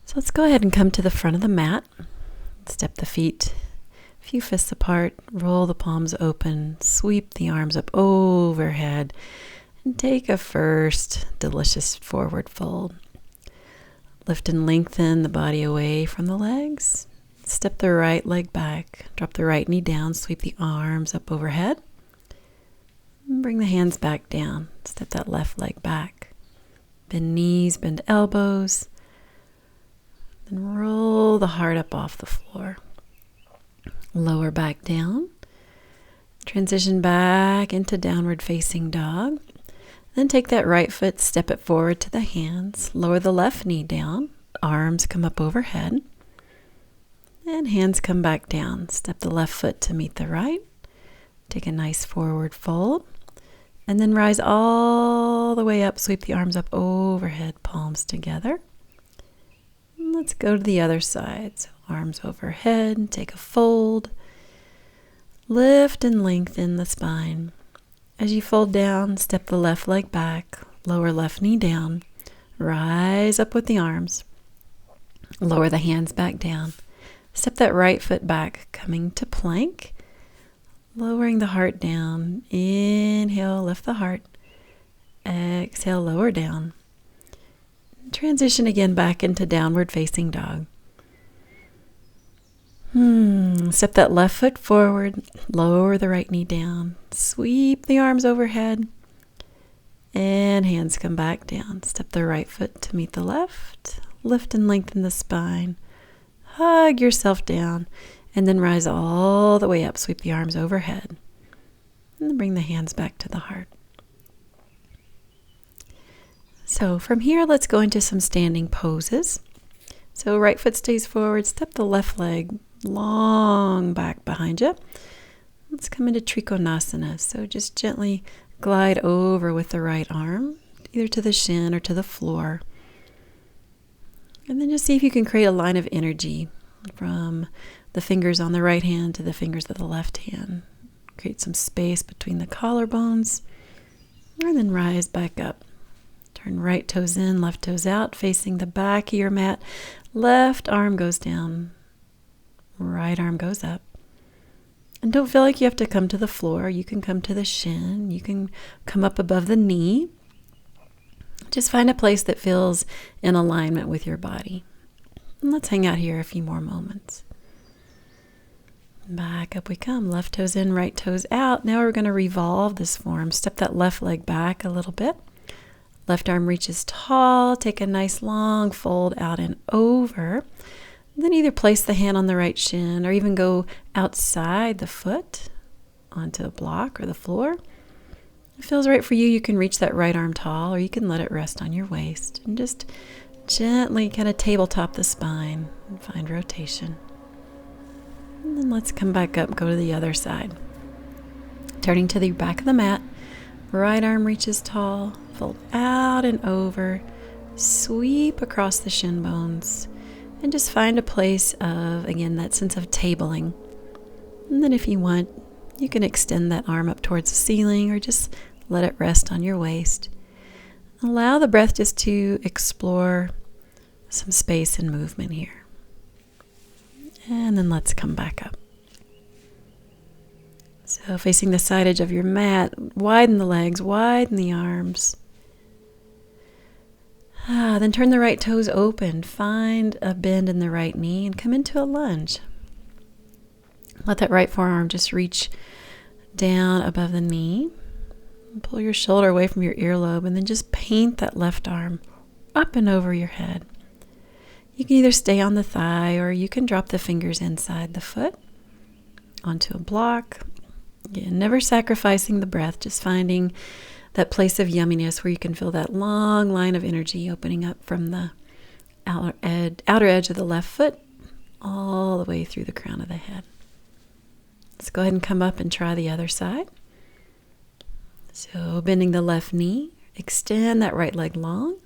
So let's go ahead and come to the front of the mat. Step the feet a few fists apart, roll the palms open, sweep the arms up overhead, and take a first delicious forward fold. Lift and lengthen the body away from the legs. Step the right leg back, drop the right knee down, sweep the arms up overhead. Bring the hands back down, step that left leg back. Bend knees, bend elbows. Then roll the heart up off the floor. Lower back down. Transition back into downward facing dog. Then take that right foot, step it forward to the hands. Lower the left knee down. Arms come up overhead. And hands come back down. Step the left foot to meet the right. Take a nice forward fold. And then rise all the way up. Sweep the arms up overhead, palms together. Let's go to the other side. So arms overhead, take a fold. Lift and lengthen the spine. As you fold down, step the left leg back, lower left knee down. Rise up with the arms. Lower the hands back down. Step that right foot back, coming to plank. Lowering the heart down. Inhale, lift the heart. Exhale, lower down. Transition again back into downward facing dog. Step that left foot forward. Lower the right knee down. Sweep the arms overhead. And hands come back down. Step the right foot to meet the left. Lift and lengthen the spine. Hug yourself down. And then rise all the way up. Sweep the arms overhead. And then bring the hands back to the heart. So from here, let's go into some standing poses. So right foot stays forward. Step the left leg long back behind you. Let's come into Trikonasana. So just gently glide over with the right arm, either to the shin or to the floor. And then just see if you can create a line of energy from the fingers on the right hand to the fingers of the left hand. Create some space between the collarbones, and then rise back up. Turn right toes in, left toes out, facing the back of your mat. Left arm goes down, right arm goes up. And don't feel like you have to come to the floor. You can come to the shin. You can come up above the knee. Just find a place that feels in alignment with your body. And let's hang out here a few more moments. Back up we come. Left toes in, right toes out. Now we're going to revolve this form. Step that left leg back a little bit. Left arm reaches tall. Take a nice long fold out and over. Then either place the hand on the right shin or even go outside the foot onto a block or the floor. If it feels right for you, you can reach that right arm tall or you can let it rest on your waist and just gently kind of tabletop the spine and find rotation. And then let's come back up, go to the other side. Turning to the back of the mat, right arm reaches tall, fold out and over, sweep across the shin bones, and just find a place of, again, that sense of tabling. And then if you want, you can extend that arm up towards the ceiling or just let it rest on your waist. Allow the breath just to explore some space and movement here. And then let's come back up. So facing the side edge of your mat, widen the legs, widen the arms. Then turn the right toes open. Find a bend in the right knee and come into a lunge. Let that right forearm just reach down above the knee. Pull your shoulder away from your earlobe and then just paint that left arm up and over your head. You can either stay on the thigh or you can drop the fingers inside the foot onto a block. Again, never sacrificing the breath, just finding that place of yumminess where you can feel that long line of energy opening up from the outer edge of the left foot all the way through the crown of the head. Let's go ahead and come up and try the other side. So bending the left knee, extend that right leg long.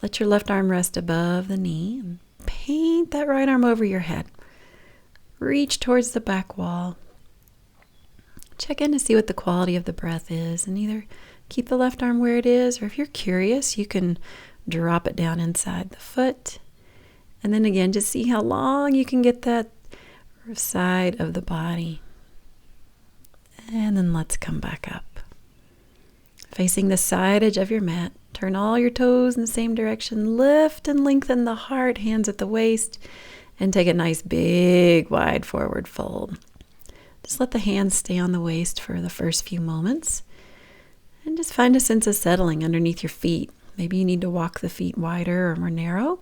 Let your left arm rest above the knee and paint that right arm over your head. Reach towards the back wall. Check in to see what the quality of the breath is and either keep the left arm where it is, or if you're curious, you can drop it down inside the foot And then again, just see how long you can get that side of the body. And then let's come back up. Facing the side edge of your mat, turn all your toes in the same direction. Lift and lengthen the heart, hands at the waist, and take a nice big wide forward fold. Just let the hands stay on the waist for the first few moments. And just find a sense of settling underneath your feet. Maybe you need to walk the feet wider or more narrow.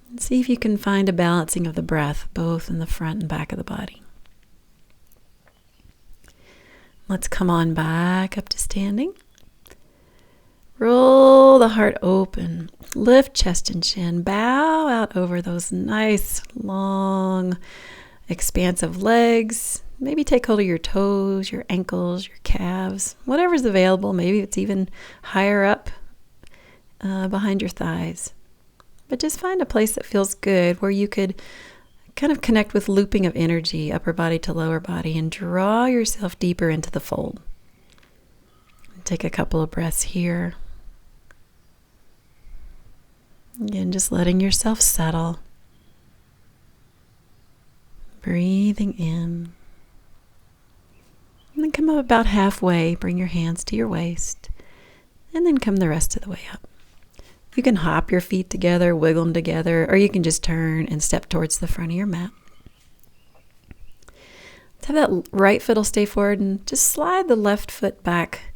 And see if you can find a balancing of the breath, both in the front and back of the body. Let's come on back up to standing. Roll the heart open. Lift chest and chin. Bow out over those nice, long, expansive legs. Maybe take hold of your toes, your ankles, your calves, whatever's available. Maybe it's even higher up behind your thighs. But just find a place that feels good where you could kind of connect with looping of energy, upper body to lower body, and draw yourself deeper into the fold. Take a couple of breaths here. Again, just letting yourself settle. Breathing in. And then come up about halfway. Bring your hands to your waist. And then come the rest of the way up. You can hop your feet together, wiggle them together, or you can just turn and step towards the front of your mat. Let's have that right foot will stay forward and just slide the left foot back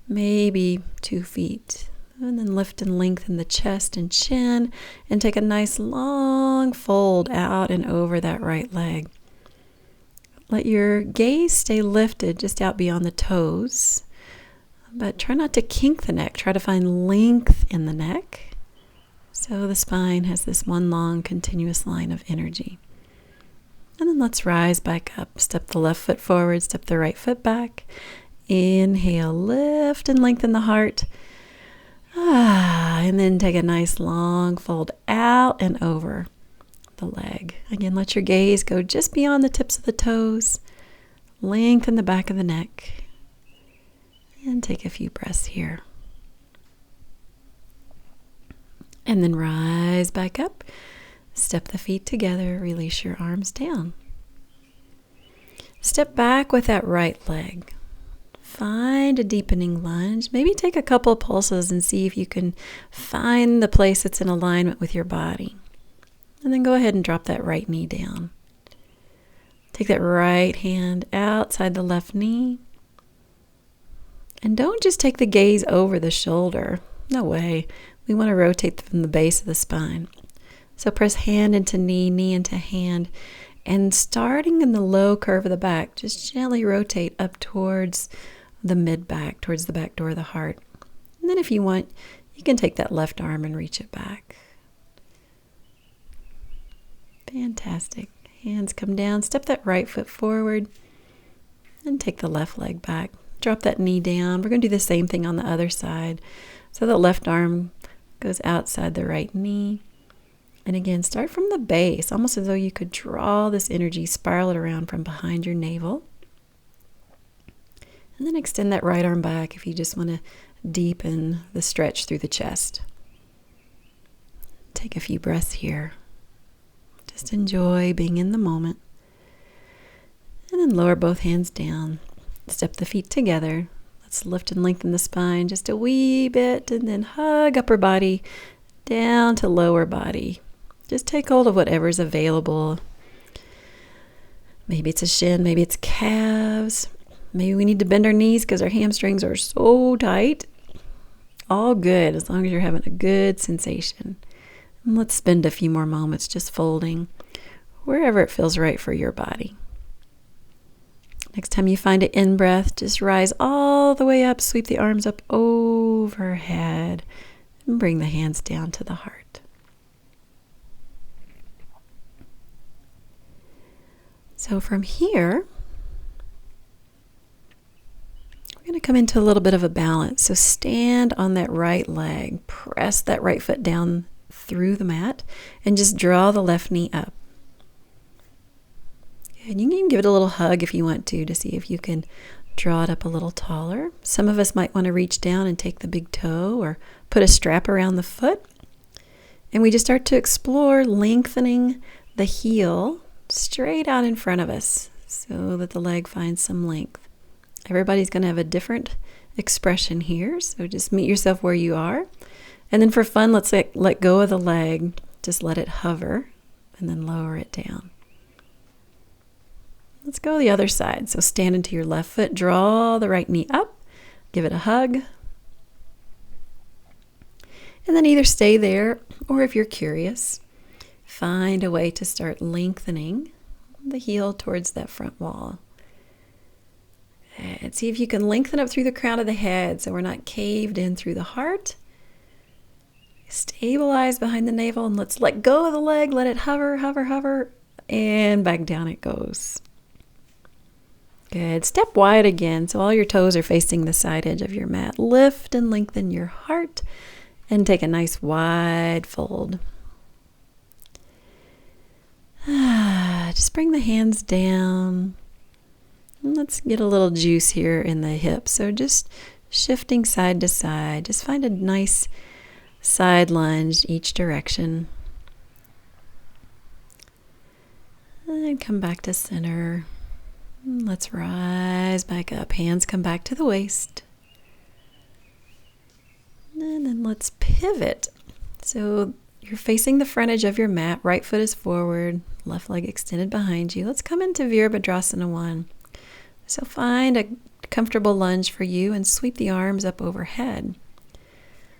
maybe 2 feet. And then lift and lengthen the chest and chin and take a nice long fold out and over that right leg. Let your gaze stay lifted just out beyond the toes. But try not to kink the neck. Try to find length in the neck. So the spine has this one long continuous line of energy. And then let's rise back up. Step the left foot forward. Step the right foot back. Inhale, lift and lengthen the heart. And then take a nice long fold out and over the leg. Again, let your gaze go just beyond the tips of the toes. Lengthen the back of the neck. And take a few breaths here. And then rise back up. Step the feet together. Release your arms down. Step back with that right leg. Find a deepening lunge. Maybe take a couple of pulses and see if you can find the place that's in alignment with your body. And then go ahead and drop that right knee down. Take that right hand outside the left knee. And don't just take the gaze over the shoulder. No way. We want to rotate from the base of the spine. So press hand into knee, knee into hand. And starting in the low curve of the back, just gently rotate up towards the mid-back, towards the back door of the heart. And then if you want, you can take that left arm and reach it back. Fantastic. Hands come down. Step that right foot forward. And take the left leg back. Drop that knee down. We're going to do the same thing on the other side. So the left arm goes outside the right knee. And again, start from the base, almost as though you could draw this energy, spiral it around from behind your navel. And then extend that right arm back if you just want to deepen the stretch through the chest. Take a few breaths here. Just enjoy being in the moment. And then lower both hands down. Step the feet together. Let's lift and lengthen the spine just a wee bit, and then hug upper body down to lower body. Just take hold of whatever's available. Maybe it's a shin, maybe it's calves. Maybe we need to bend our knees because our hamstrings are so tight. All good, as long as you're having a good sensation. And let's spend a few more moments just folding wherever it feels right for your body. Next time you find an in-breath, just rise all the way up, sweep the arms up overhead, and bring the hands down to the heart. So from here, we're going to come into a little bit of a balance. So stand on that right leg, press that right foot down through the mat, and just draw the left knee up. And you can give it a little hug if you want to see if you can draw it up a little taller. Some of us might want to reach down and take the big toe or put a strap around the foot. And we just start to explore lengthening the heel straight out in front of us so that the leg finds some length. Everybody's going to have a different expression here, so just meet yourself where you are. And then for fun, let's let go of the leg. Just let it hover and then lower it down. Let's go the other side. So stand into your left foot, draw the right knee up, give it a hug. And then either stay there, or if you're curious, find a way to start lengthening the heel towards that front wall. And see if you can lengthen up through the crown of the head so we're not caved in through the heart. Stabilize behind the navel, and let's let go of the leg, let it hover, hover, hover, and back down it goes. Good. Step wide again, so all your toes are facing the side edge of your mat. Lift and lengthen your heart, and take a nice wide fold. Just bring the hands down. Let's get a little juice here in the hips. So just shifting side to side. Just find a nice side lunge each direction. And come back to center. Let's rise back up. Hands come back to the waist. And then let's pivot. So you're facing the front edge of your mat. Right foot is forward. Left leg extended behind you. Let's come into Virabhadrasana 1. So find a comfortable lunge for you and sweep the arms up overhead.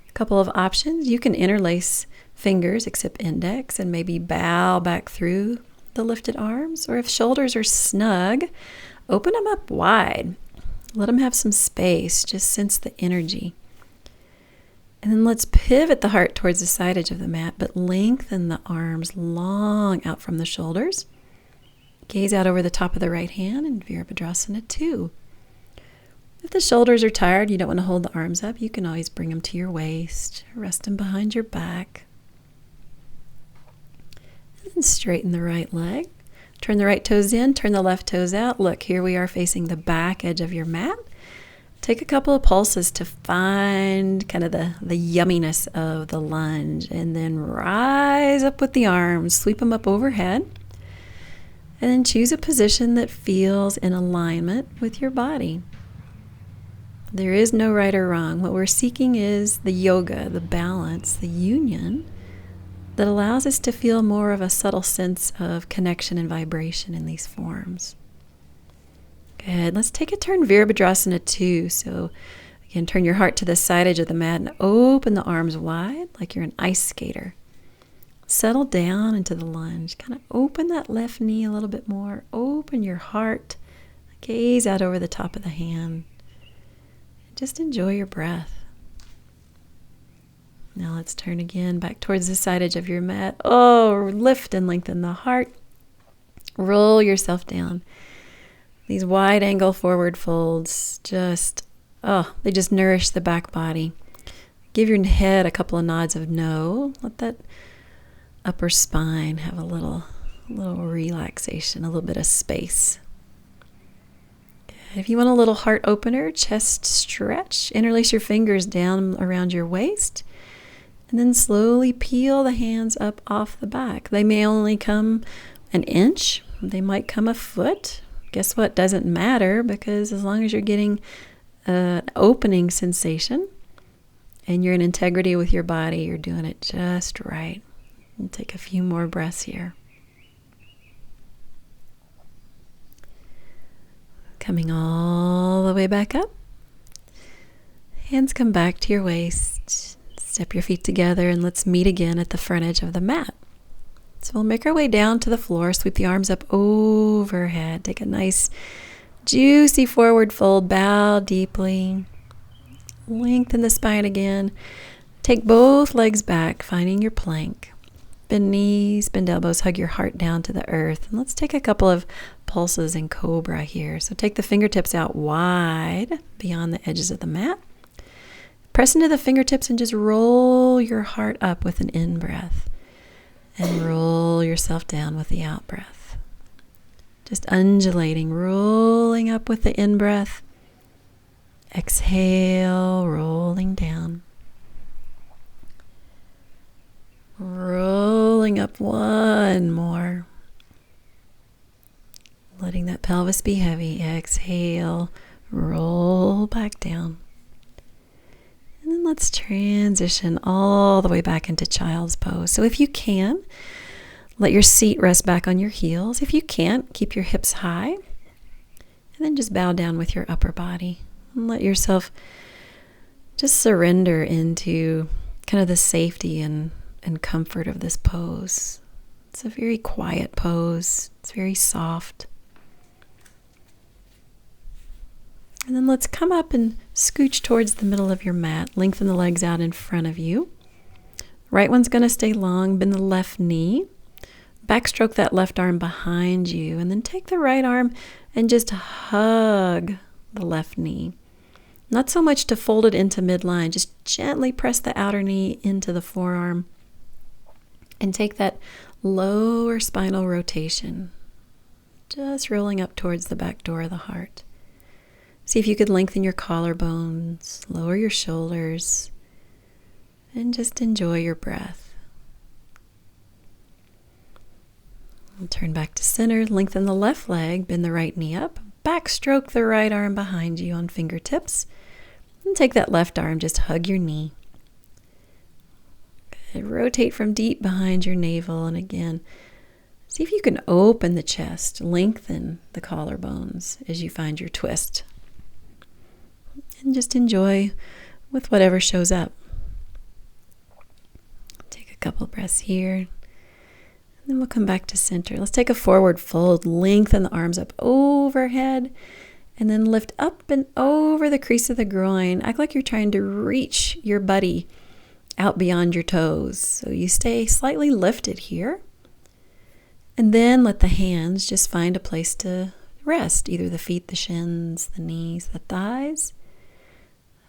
A couple of options. You can interlace fingers except index and maybe bow back through the lifted arms. Or if shoulders are snug, open them up wide. Let them have some space. Just sense the energy. And then let's pivot the heart towards the side edge of the mat, but lengthen the arms long out from the shoulders. Gaze out over the top of the right hand in Virabhadrasana 2. If the shoulders are tired, you don't want to hold the arms up, you can always bring them to your waist, rest them behind your back. And then straighten the right leg. Turn the right toes in, turn the left toes out. Look, here we are facing the back edge of your mat. Take a couple of pulses to find kind of the yumminess of the lunge, and then rise up with the arms, sweep them up overhead, and then choose a position that feels in alignment with your body. There is no right or wrong. What we're seeking is the yoga, the balance, the union that allows us to feel more of a subtle sense of connection and vibration in these forms. Good. Let's take a turn Virabhadrasana 2. So again, turn your heart to the side edge of the mat and open the arms wide like you're an ice skater. Settle down into the lunge. Kind of open that left knee a little bit more. Open your heart. Gaze out over the top of the hand. Just enjoy your breath. Now let's turn again back towards the side edge of your mat. Oh, lift and lengthen the heart. Roll yourself down. These wide angle forward folds they just nourish the back body. Give your head a couple of nods of no. Let that upper spine have a little relaxation, a little bit of space. If you want a little heart opener, chest stretch, interlace your fingers down around your waist, and then slowly peel the hands up off the back. They may only come an inch, they might come a foot. Guess what? Doesn't matter, because as long as you're getting an opening sensation and you're in integrity with your body, you're doing it just right. And take a few more breaths here. Coming all the way back up. Hands come back to your waist. Step your feet together and let's meet again at the front edge of the mat. So we'll make our way down to the floor, sweep the arms up overhead. Take a nice, juicy forward fold, bow deeply. Lengthen the spine again. Take both legs back, finding your plank. Bend knees, bend elbows, hug your heart down to the earth. And let's take a couple of pulses in Cobra here. So take the fingertips out wide beyond the edges of the mat. Press into the fingertips and just roll your heart up with an in-breath. And roll yourself down with the out-breath. Just undulating, rolling up with the in-breath. Exhale, rolling down. Rolling up one more. Letting that pelvis be heavy. Exhale, roll back down. And then let's transition all the way back into child's pose. So if you can, let your seat rest back on your heels. If you can't, keep your hips high. And then just bow down with your upper body. And let yourself just surrender into kind of the safety and comfort of this pose. It's a very quiet pose. It's very soft. And then let's come up and scooch towards the middle of your mat. Lengthen the legs out in front of you. Right one's going to stay long. Bend the left knee. Backstroke that left arm behind you. And then take the right arm and just hug the left knee. Not so much to fold it into midline. Just gently press the outer knee into the forearm. And take that lower spinal rotation. Just rolling up towards the back door of the heart. See if you could lengthen your collarbones, lower your shoulders, and just enjoy your breath. And turn back to center, lengthen the left leg, bend the right knee up, backstroke the right arm behind you on fingertips, and take that left arm, just hug your knee. Good. Rotate from deep behind your navel, and again, see if you can open the chest, lengthen the collarbones as you find your twist. And just enjoy with whatever shows up. Take a couple breaths here. And then we'll come back to center. Let's take a forward fold. Lengthen the arms up overhead. And then lift up and over the crease of the groin. Act like you're trying to reach your buddy out beyond your toes. So you stay slightly lifted here. And then let the hands just find a place to rest. Either the feet, the shins, the knees, the thighs.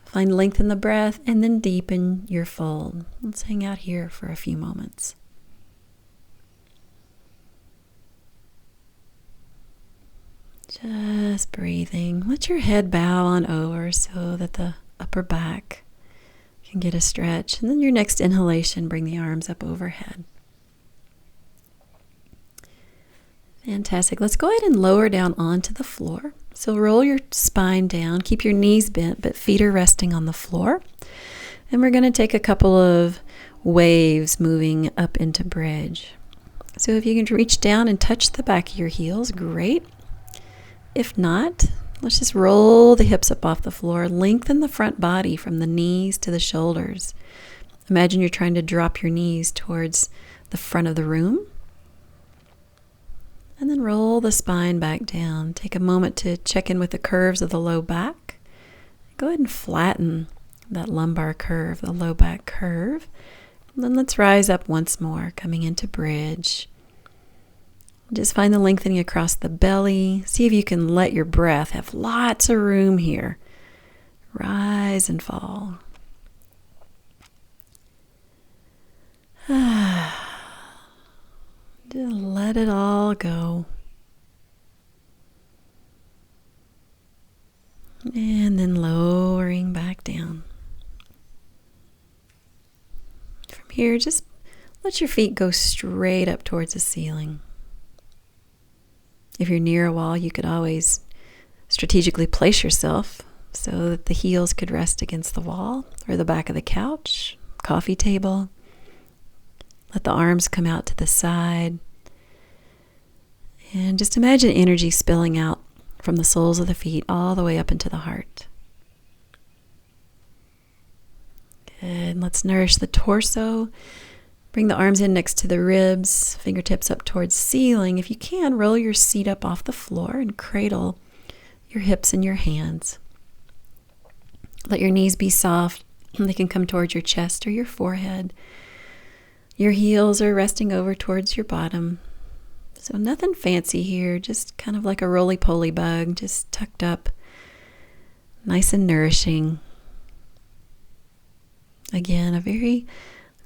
Find length in the breath and then deepen your fold. Let's hang out here for a few moments. Just breathing. Let your head bow on over so that the upper back can get a stretch. And then your next inhalation, bring the arms up overhead. Fantastic. Let's go ahead and lower down onto the floor. So roll your spine down, keep your knees bent, but feet are resting on the floor. And we're going to take a couple of waves moving up into bridge. So if you can reach down and touch the back of your heels, great. If not, let's just roll the hips up off the floor. Lengthen the front body from the knees to the shoulders. Imagine you're trying to drop your knees towards the front of the room. And then roll the spine back down. Take a moment to check in with the curves of the low back. Go ahead and flatten that lumbar curve, the low back curve. And then let's rise up once more, coming into bridge. Just find the lengthening across the belly. See if you can let your breath have lots of room here. Rise and fall. Just let it all go. And then lowering back down. From here, just let your feet go straight up towards the ceiling. If you're near a wall, you could always strategically place yourself so that the heels could rest against the wall or the back of the couch, coffee table. Let the arms come out to the side. And just imagine energy spilling out from the soles of the feet all the way up into the heart. Good. Let's nourish the torso. Bring the arms in next to the ribs, fingertips up towards the ceiling. If you can, roll your seat up off the floor and cradle your hips in your hands. Let your knees be soft. They can come towards your chest or your forehead. Your heels are resting over towards your bottom. So nothing fancy here, just kind of like a roly-poly bug, just tucked up, nice and nourishing. Again, a very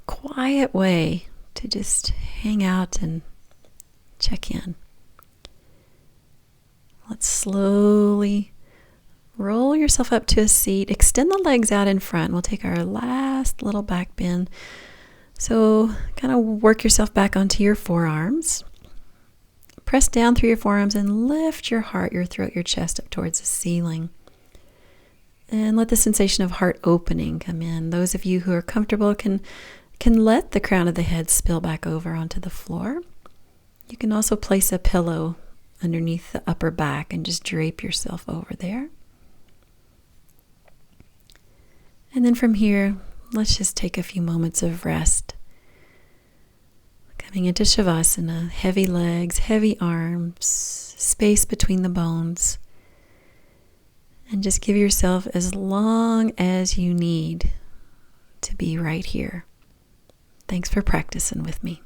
quiet way to just hang out and check in. Let's slowly roll yourself up to a seat. Extend the legs out in front. We'll take our last little back bend. So kind of work yourself back onto your forearms. Press down through your forearms and lift your heart, your throat, your chest up towards the ceiling. And let the sensation of heart opening come in. Those of you who are comfortable can let the crown of the head spill back over onto the floor. You can also place a pillow underneath the upper back and just drape yourself over there. And then from here, let's just take a few moments of rest. Coming into Shavasana, heavy legs, heavy arms, space between the bones. And just give yourself as long as you need to be right here. Thanks for practicing with me.